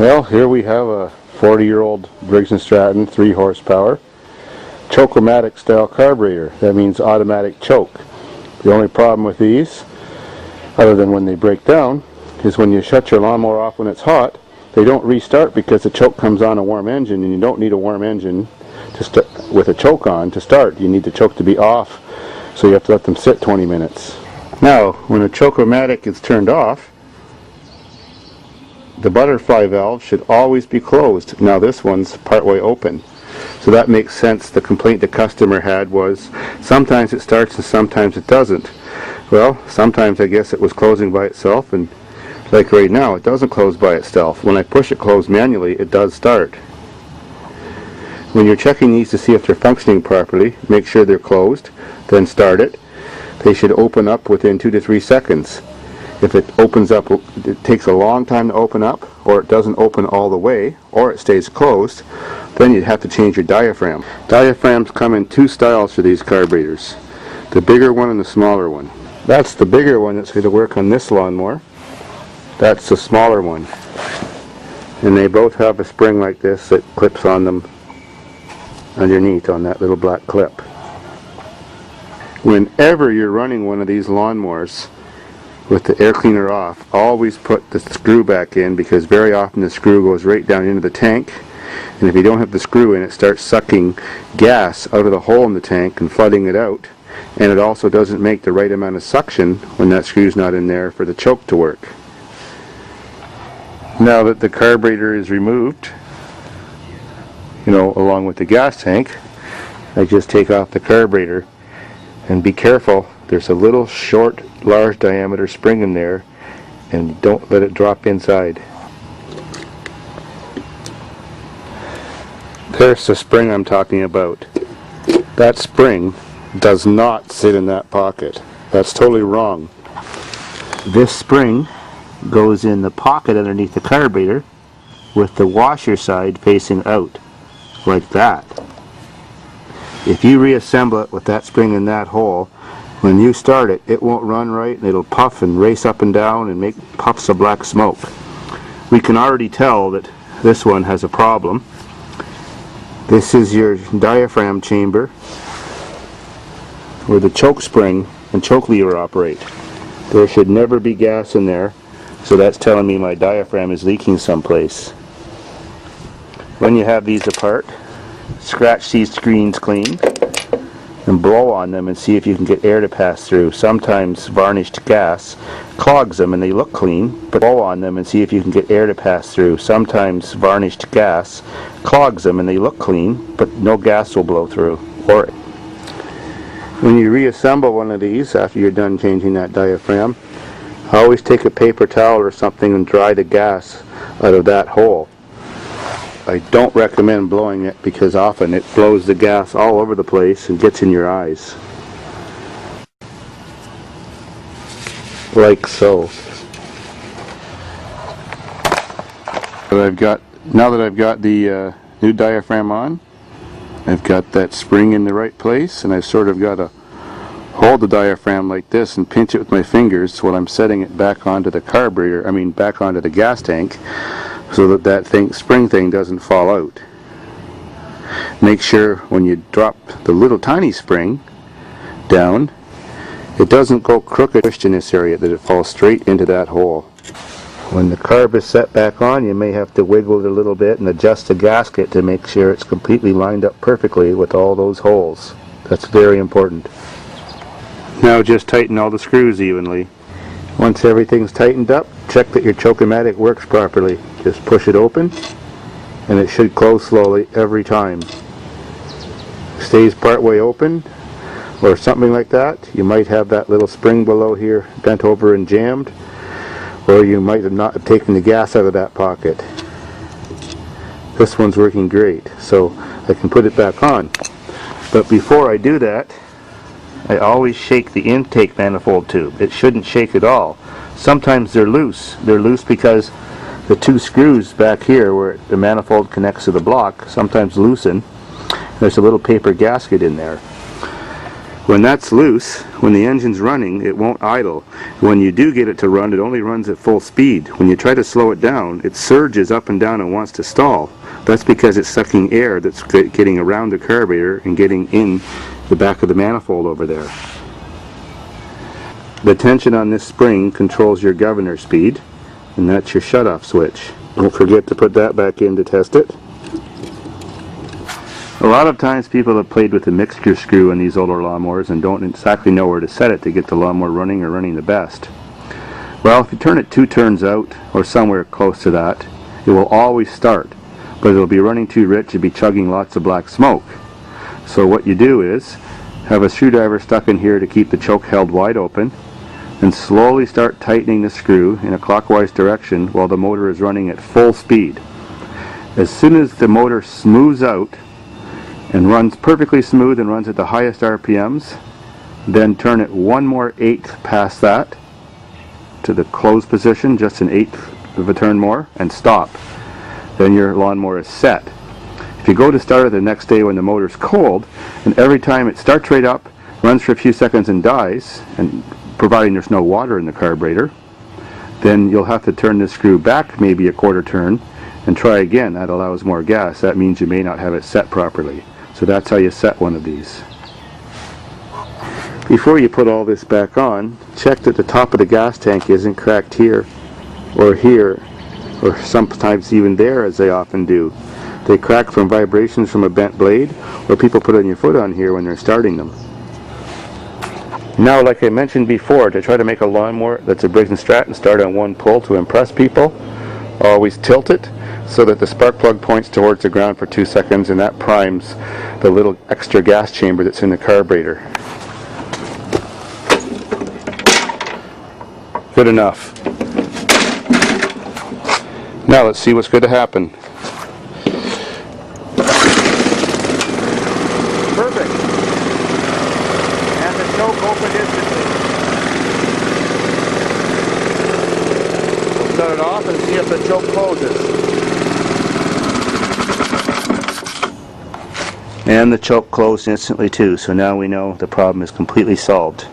Well, here we have a 40-year-old Briggs & Stratton 3 horsepower choke-o-matic style carburetor. That means automatic choke. The only problem with these, other than when they break down, is when you shut your lawnmower off when it's hot, they don't restart because the choke comes on a warm engine, and you don't need a warm engine to with a choke on to start. You need the choke to be off, so you have to let them sit 20 minutes. Now, when a choke-o-matic is turned off, the butterfly valve should always be closed. Now this one's partway open. So that makes sense. The complaint the customer had was sometimes it starts and sometimes it doesn't. Well, sometimes I guess it was closing by itself, and like right now it doesn't close by itself. When I push it closed manually, it does start. When you're checking these to see if they're functioning properly, make sure they're closed, then start it. They should open up within 2 to 3 seconds. If it opens up, it takes a long time to open up, or it doesn't open all the way, or it stays closed, then you'd have to change your diaphragm. Diaphragms come in 2 styles for these carburetors. The bigger one and the smaller one. That's the bigger one that's going to work on this lawnmower. That's the smaller one. And they both have a spring like this that clips on them underneath on that little black clip. Whenever you're running one of these lawnmowers with the air cleaner off, always put the screw back in, because very often the screw goes right down into the tank, and if you don't have the screw in, it starts sucking gas out of the hole in the tank and flooding it out, and it also doesn't make the right amount of suction when that screw's not in there for the choke to work. Now that the carburetor is removed, along with the gas tank, I just take off the carburetor, and be careful, there's a little short, large diameter spring in there, and don't let it drop inside. There's the spring I'm talking about. That spring does not sit in that pocket. That's totally wrong. This spring goes in the pocket underneath the carburetor with the washer side facing out, like that. If you reassemble it with that spring in that hole, when you start it, it won't run right, and it'll puff and race up and down and make puffs of black smoke. We can already tell that this one has a problem. This is your diaphragm chamber where the choke spring and choke lever operate. There should never be gas in there, so that's telling me my diaphragm is leaking someplace. When you have these apart, scratch these screens clean and blow on them and see if you can get air to pass through. Sometimes varnished gas clogs them and they look clean, but blow on them and see if you can get air to pass through. Sometimes varnished gas clogs them and they look clean, but no gas will blow through. Or when you reassemble one of these after you're done changing that diaphragm, always take a paper towel or something and dry the gas out of that hole. I don't recommend blowing it because often it blows the gas all over the place and gets in your eyes. Like so. Now that I've got the new diaphragm on, I've got that spring in the right place, and I've sort of got to hold the diaphragm like this and pinch it with my fingers while I'm setting it back onto the back onto the gas tank, so that spring thing doesn't fall out. Make sure when you drop the little tiny spring down, it doesn't go crooked in this area, that it falls straight into that hole. When the carb is set back on, you may have to wiggle it a little bit and adjust the gasket to make sure it's completely lined up perfectly with all those holes. That's very important. Now just tighten all the screws evenly. Once everything's tightened up, check that your choke-o-matic works properly. Just push it open, and it should close slowly every time. Stays partway open, or something like that, you might have that little spring below here bent over and jammed, or you might have not taken the gas out of that pocket. This one's working great, so I can put it back on. But before I do that, I always shake the intake manifold tube. It shouldn't shake at all. Sometimes they're loose. They're loose because the 2 screws back here where the manifold connects to the block sometimes loosen. There's a little paper gasket in there. When that's loose, when the engine's running, it won't idle. When you do get it to run, it only runs at full speed. When you try to slow it down, it surges up and down and wants to stall. That's because it's sucking air that's getting around the carburetor and getting in the back of the manifold over there. The tension on this spring controls your governor speed, and that's your shutoff switch. Don't forget to put that back in to test it. A lot of times people have played with the mixture screw in these older lawnmowers and don't exactly know where to set it to get the lawnmower running or running the best. Well, if you turn it 2 turns out or somewhere close to that, it will always start, but it'll be running too rich and be chugging lots of black smoke. So what you do is have a screwdriver stuck in here to keep the choke held wide open, and slowly start tightening the screw in a clockwise direction while the motor is running at full speed. As soon as the motor smooths out and runs perfectly smooth and runs at the highest RPMs, then turn it 1 more eighth past that to the closed position, just an eighth of a turn more, and stop. Then your lawnmower is set. If you go to start it the next day when the motor's cold, and every time it starts right up, runs for a few seconds and dies, and providing there's no water in the carburetor, then you'll have to turn the screw back maybe a 1/4 turn and try again. That allows more gas. That means you may not have it set properly. So that's how you set one of these. Before you put all this back on, check that the top of the gas tank isn't cracked here, or sometimes even there, as they often do. They crack from vibrations from a bent blade, or people put your foot on here when they're starting them. Now, like I mentioned before, to try to make a lawnmower that's a Briggs & Stratton start on 1 pull to impress people, always tilt it so that the spark plug points towards the ground for 2 seconds, and that primes the little extra gas chamber that's in the carburetor. Good enough. Now let's see what's going to happen. Perfect. And the choke opened instantly. We'll shut it off and see if the choke closes. And the choke closed instantly too, so now we know the problem is completely solved.